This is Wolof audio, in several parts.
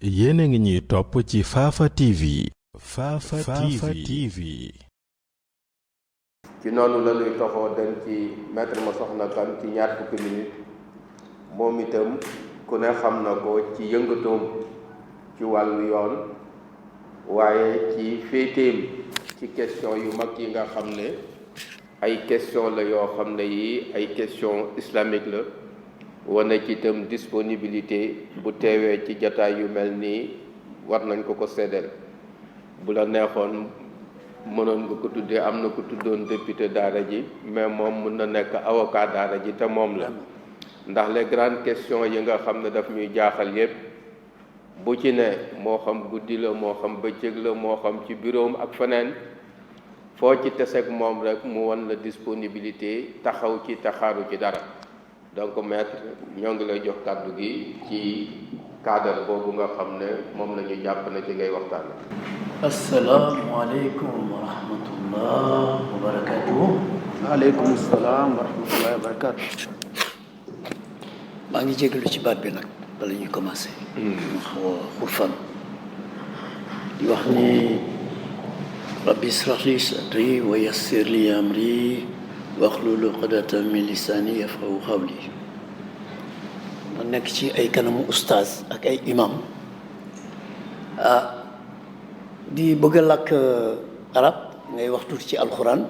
yéen a ngi ñuy topp ci Fafa TV. Fafa TV. ci noonu la ñuy toxoo dem ci maître Massokhna Kane ci ñaar fukki minute moom itam ku ne xam na ko ci yëngatoom ci wàllu yoon waaye ci féeteem ci question yu mag yi nga xam ne ay question la yoo xam ne yi ay question islamique la wane ci itam disponibilité bu teewee ci jataay yu mel nii war nañ ko seddeel bu la neexoon mënoon nga ko tuddee am na ko tuddoon député daara ji mais moom mën na nekk avocat daara ji te moom la ndax les grandes questions yi nga xam ne daf ñuy jaaxal yépp bu ci ne moo xam guddi la moo xam bëccëg la moo xam ci bureau am ak feneen foo ci teseeg moom rek mu wan la disponibilité taxaw ci taxaaru ci dara donc maître ñoo ngi lay jox kàddu gi ci cadre boobu nga xam ne moom la ñu jàpp na ci ngay waxtaan. asalaamaaleykum wa rahmatullah wa barakatuh. waaleykum salaam wa rahmatullah wa barakatuh. maa ngi jégalu ci baat bi nag bala ñuy commencé. xaw a xurfan di wax ni rabbi israh li sadri wa yassir li amri waxlul uqdatan min lisaani yafqahu qawli. ma nekk ci ay kanamu ustaaz ak ay imam di bëgg a làkk arab ngay wax tuuti ci alxuraan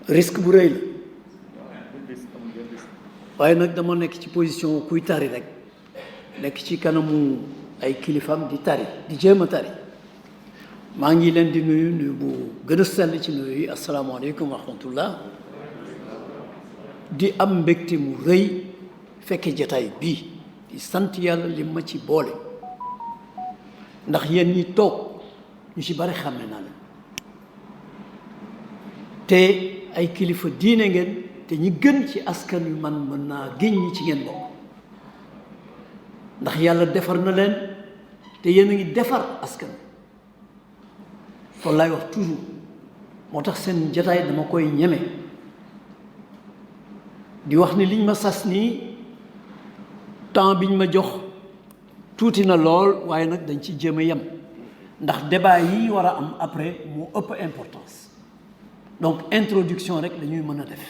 risque bu rëy la waaye nag dama nekk ci position kuy tari rek nekk ci kanamu ay kilifam di tari di jéem a tari maa ngi leen di nuyu bu gën a sell ci nuyu yi asalaamaaleykum wa rahmatullah di am mbégte mu rëy fekke jataay bii di sant yàlla li ma ci boole ndax yéen ñi toog ñu ci bari xàmme naa leen te ay kilifa diine ngeen te ñi gën ci askan wi man mën naa génn ñi ci ngeen bokk ndax yàlla defar na leen te yéen a ngi defar askan wi loolu laay wax toujours moo tax seen jataay dama koy ñeme di wax ni liñ ma sas nii temps biñ ma jox tuuti na lool waaye nag dañ ci jéem a yem ndax débat yi war a am après moo ëpp importance donc introduction rek dañuy mën a def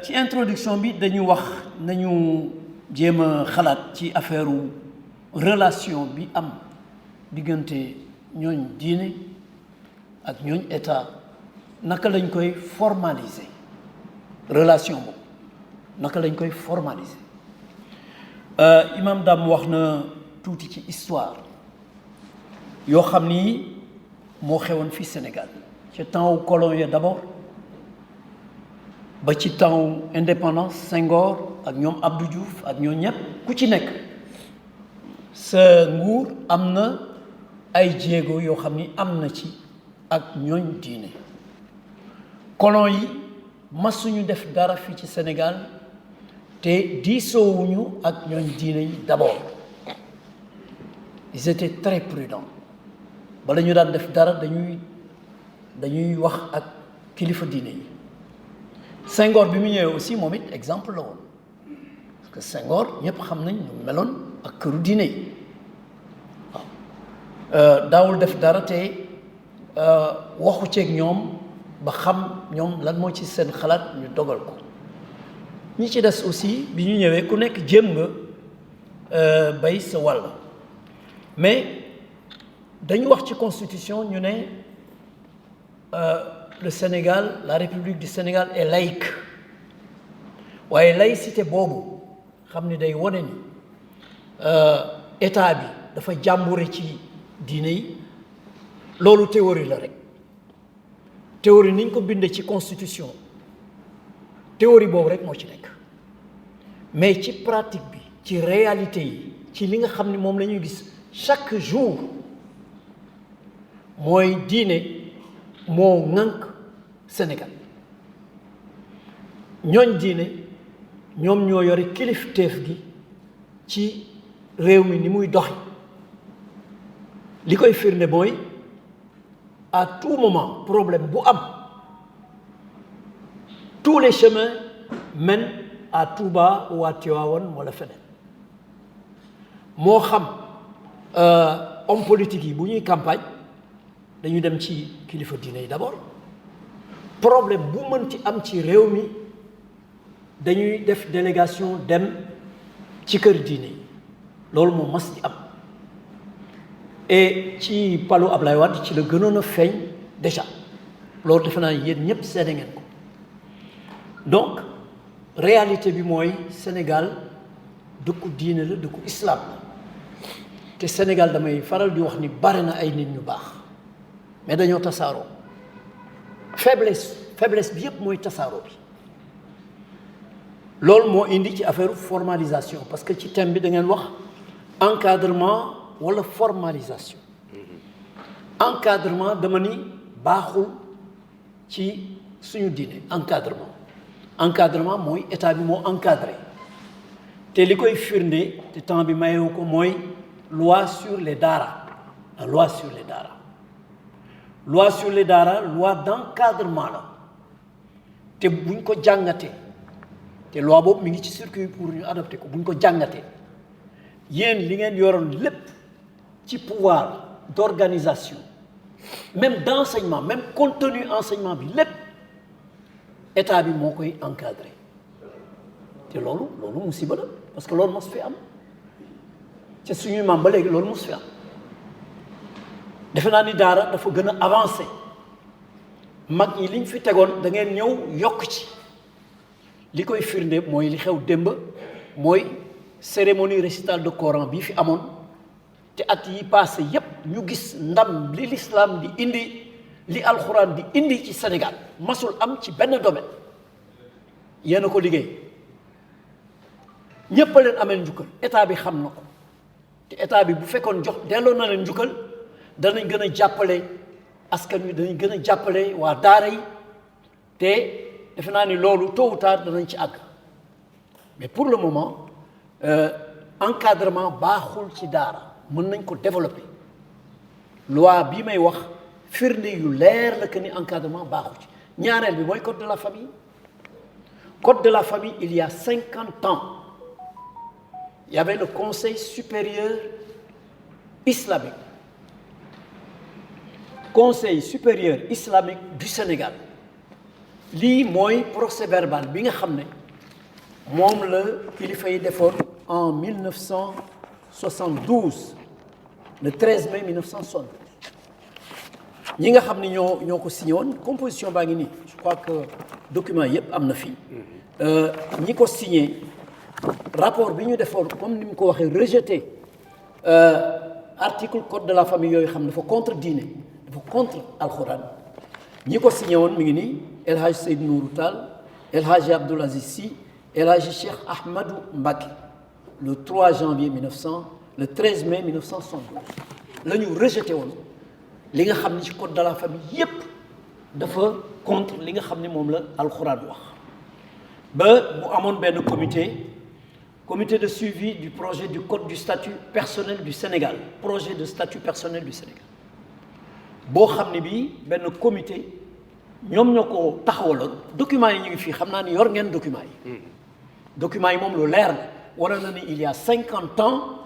ci introduction bi dañu wax nañu jéem a xalaat ci affaire relation bi am diggante ñooñ diine ak ñooñ état naka lañ koy formaliser relation boobu naka lañ koy formaliser imam Dame wax na tuuti ci histoire yoo xam ni moo xewoon fii Sénégal ci temps wu colon ya d'abord ba ci temps wu indépendance Senghor ak ñoom Abdou Diouf ak ñoom ñëpp ku ci nekk sa nguur am na ay jéego yoo xam ni am na ci ak ñooñ diine colon yi masuñu def dara fii ci Sénégal te diisoowuñu ak ñooñ diine yi d'abord ils étaient très prudents bala ñu daan def dara dañuy wax ak kilifa diine yi Senghor bi mu ñëwee aussi moom it exemple la woon parce que Senghor ñëpp xam nañ ñu meloon ak këru diine yi waaw daawul def dara te waxu ceeg ñoom ba xam ñoom lan moo ci seen xalaat ñu dogal ko ñi ci des aussi bi ñu ñëwee ku nekk jéem nga bay sa wàll mais dañu wax ci constitution ñu ne le Sénégal la République du Sénégal est laïque waaye laïcité boobu xam ni day wone ni état bi dafa jàmbure ci diine yi loolu théorie la rek théorie ni ñu ko bindee ci constitution théorie boobu rek moo ci nekk mais ci pratique bi ci réalité yi ci li nga xam ni moom la ñuy gis chaque jour mooy diine moo ŋànk Sénégal ñooñ diine ñoom ñoo yore kilifteef gi ci réew mi ni muy doxi li koy firnde mooy à tout moment problème bu am tous les chemins mènent à Touba ou à Tivaouane wala feneen moo xam homme politique yi bu ñuy campagne dañu dem ci kilifa diine yi d'abord problème bu mënti am ci réew mi dañuy def délégation dem ci kër diine yi loolu moo mas di am et ci palu Ablaye Wade ci la gënoon a feeñ déjà loolu defe naa yéen ñëpp seede ngeen ko donc réalité bi mooy Sénégal dëkku diine la dëkku islam la te Sénégal damay faral di wax ni bare na ay nit ñu baax mais dañoo tasaaroo faiblesse bi yëpp mooy tasaaroo bi loolu moo indi ci affaire formalisation parce que ci thème bi da ngeen wax encadrement wala formalisation encadrement dama ni baaxul ci suñu diine encadrement mooy état bi moo encadré te li koy firnde te temps bi mayewu ko mooy loi sur les daara loi sur les daara loi d'encadrement la te buñ ko jàngatee te loi boobu mi ngi ci circuit pour ñu adopté ko buñ ko jàngatee yéen li ngeen yoroon lépp ci pouvoir d'organisation même d'enseignement même contenu enseignement bi lépp état bi moo koy encadré te loolu musiba la parce que loolu mos fi am ca suñuy maam ba léegi loolu mos fi am defe naa ni daara dafa gën a avancé mag ñi liñ fi tegoon da ngeen ñëw yokk ci li koy firnde mooy li xew démb mooy cérémonie récital de Coran bii fi amoon te at yi passé yépp ñu gis ndam li l'islam di indi li alxuraan di indi ci Sénégal masul am ci benn domaine yéen a ko liggéey ñépp a leen amee njukkal état bi xam na ko te état bi bu fekkoon jox delloo na leen njukkal danañ gën a jàppale askan wi danañ gën a jàppale waa daara yi te defe naa ni loolu tôt ou tard danañ ci àgg mais pour le moment encadrement baaxul ci daara mën nañ ko développer loi bii may wax firnde yu leer la que ni encadrement baaxul ci ñaareel bi mooy code de la famille il y a 50 ans il y avait le conseil supérieur islamique du Sénégal lii mooy procès verbal bi nga xam ne moom la kilifa yi defoon en 1972 le 13 mai 1972 ñi nga xam ne ñoo ko signé woon composition baa ngi nii je crois que document yëpp am na fii ñi ko signé rapport bi ñu defoon comme ni mu ko waxee rejeté article code de la famille yooyu xam dafa contre diine dafa contre alxuraan ñi ko signé woon mi ngi nii El Hadj Seydou Nourou Tall El Hadj Abdoul Aziz Sy El Hadj Cheikh Ahmadou Mbacké le 13 mai 1972 la ñu rejeté woon li nga xam ni ci code de la famille yépp dafa contre li nga xam ne moom la alxuraan wax ba mu amoon benn comité de suivi du projet du code du statut personnel du Sénégal projet de statut personnel du Sénégal boo xam ne bii benn comité ñoom ñoo ko taxawaloon documents yi ñu ngi fii xam naa ni yor ngeen documents yi moom lu leer la wala na ni il y a 50 ans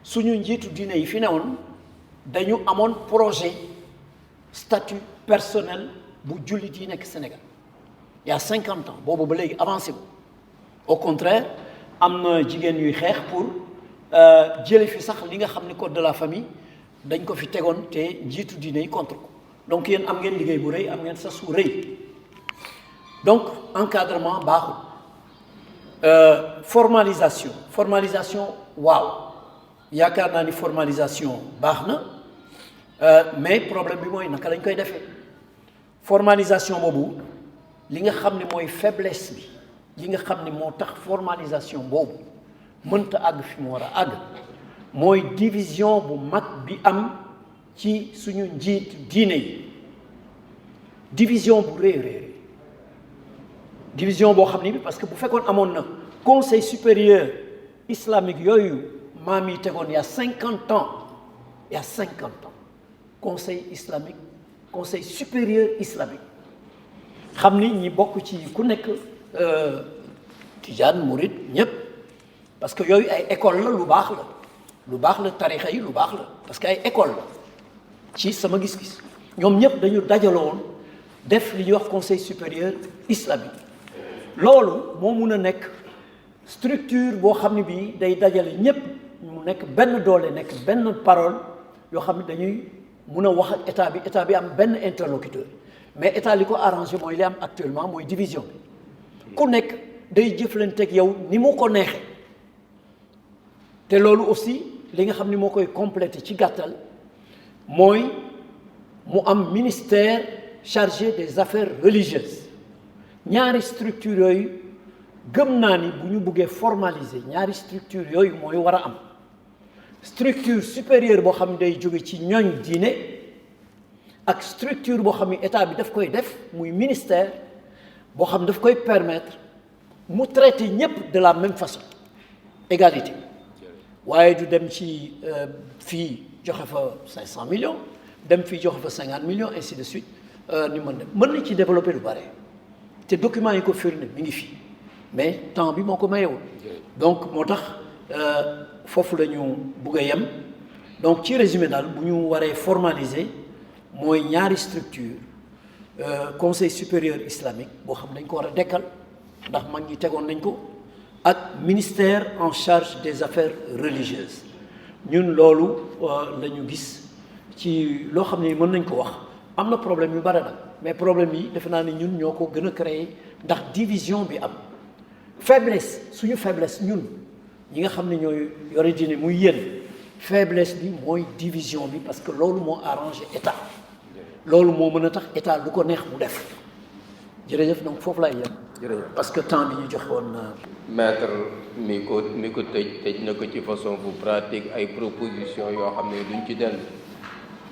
suñu njiitu diine yi fi newoon dañu amoon projet statut personnel bu jullit yi nekk Sénégal il y a 50 ans boobu ba léegi avancé wu au contraire am na jigéen yuy xeex pour jële fi sax li nga xam ni code de la famille dañ ko fi tegoon te njiitu diine yi contre ko donc yéen am ngeen liggéey bu rëy am ngeen sa su rëy donc encadrement baaxul formalisation waaw yaakaar naa ni formalisation baax na mais problème bi mooy naka lañ koy defee formalisation boobu li nga xam ne mooy faiblesse bi li nga xam ne moo tax formalisation boobu mënta àgg fi mu war a àgg mooy division bu mag bi am ci suñu njiit diine yi division bu réy division boo xam ne bi parce que bu fekkoon amoon na conseil supérieur islamique yooyu maam yi tegoon il y a 50 ans conseil islamique conseil supérieur islamique xam ni ñi bokk ci ku nekk tijaan murid ñépp parce que yooyu ay école la lu baax la lu baax la tarixa yi lu baax la parce que ay école la ci sama gis-gis ñoom ñëpp dañu dajaloo woon def li ñuy wax conseil supérieur islamique loolu moo mun a nekk structure boo xam ne bii day dajale ñëpp mu nekk benn doole nekk benn parole yoo xam ne dañuy mun a wax ak état bi am benn interlocuteur mais état li ko arrangé mooy li am actuellement mooy division bi ku nekk day jëflanteeg yow ni mu ko neexee te loolu aussi li nga xam ni moo koy complété ci gàttal mooy mu am ministère chargé des affaires religieuses ñaari structure yooyu gëm naa ni bu ñu bëggee formaliser ñaari structure yooyu mooy war a am structure supérieure boo xam ne day jóge ci ñooñ diine ak structure boo xam ne état bi daf koy def muy ministère boo xam ne daf koy permettre mu traiter ñëpp de la même façon égalité waaye du dem ci fii joxe fa 500 millions dem fii joxe fa 50 millions ainsi de suite ni mën na ci développer lu bare te document yi ko firnde mi ngi fii mais temps bi moo ko mayewul donc moo tax foofu la ñu bugg a yem donc ci résumé daal bu ñu waree formaliser mooy ñaari structure conseil supérieur islamique boo xam dañ ko war a dekkal ndax mag ñi tegoon nañ ko ak ministère en charge des affaires religieuses ñun loolu la ñu gis ci loo xam ne mën nañ ko wax am na problème yu bare nag mais problème yi defe naa ne ñun ñoo ko gën a créer ndax division bi am faiblesse suñu faiblesse ñun ñi nga xam ne ñooy yore diine muy yéen faiblesse bi mooy division bi parce que loolu moo arrangé état loolu moo mën a tax état lu ko neex mu def jërëjëf donc foofu laay yem jërëjëf parce que temps bi ñu joxe woon maître mi ko tëj na ko ci façon bu pratique ay proposition yoo xam ne duñ ci dell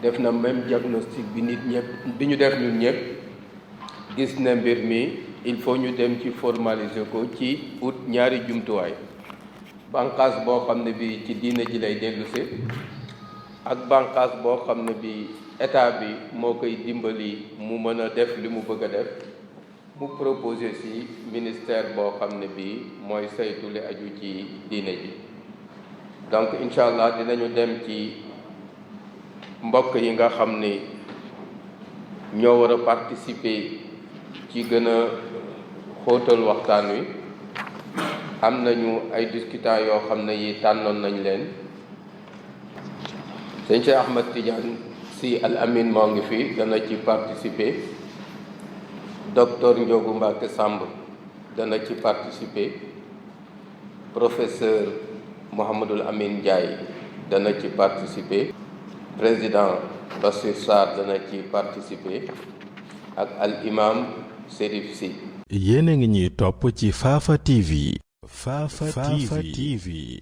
def na même diagnostic bi nit ñëpp bi ñu def ñun ñëpp gis na mbir mi il faut ñu dem ci formaliser ko ci ut ñaari jumtuwaay bànqaas boo xam ne bi ci diine ji lay dellusi ak bànqaas boo xam ne bi état bi moo koy dimbali mu mën a def li mu bëgg a def mu proposé ci ministère boo xam ne bi mooy saytu li aju ci diine ji donc incha allah dinañu dem ci mbokk yi nga xam ni ñoo war a participer ci gën a xóotal waxtaan wi am nañu ay discutants yoo xam ne yi tànnoon nañ leen sëñ Cheikh Ahmed Tidiane Sy Al Amin moo ngi fi dana ci participer docteur Ndiogou Mbacké Samb dana ci participer professeur Mouhamadul Amin Ndiaye dana ci participer président Bassir Sarr dana ci participer ak al imam Serif Sy. yéen a ngi ñuy topp ci Fafa TV. Fafa TV.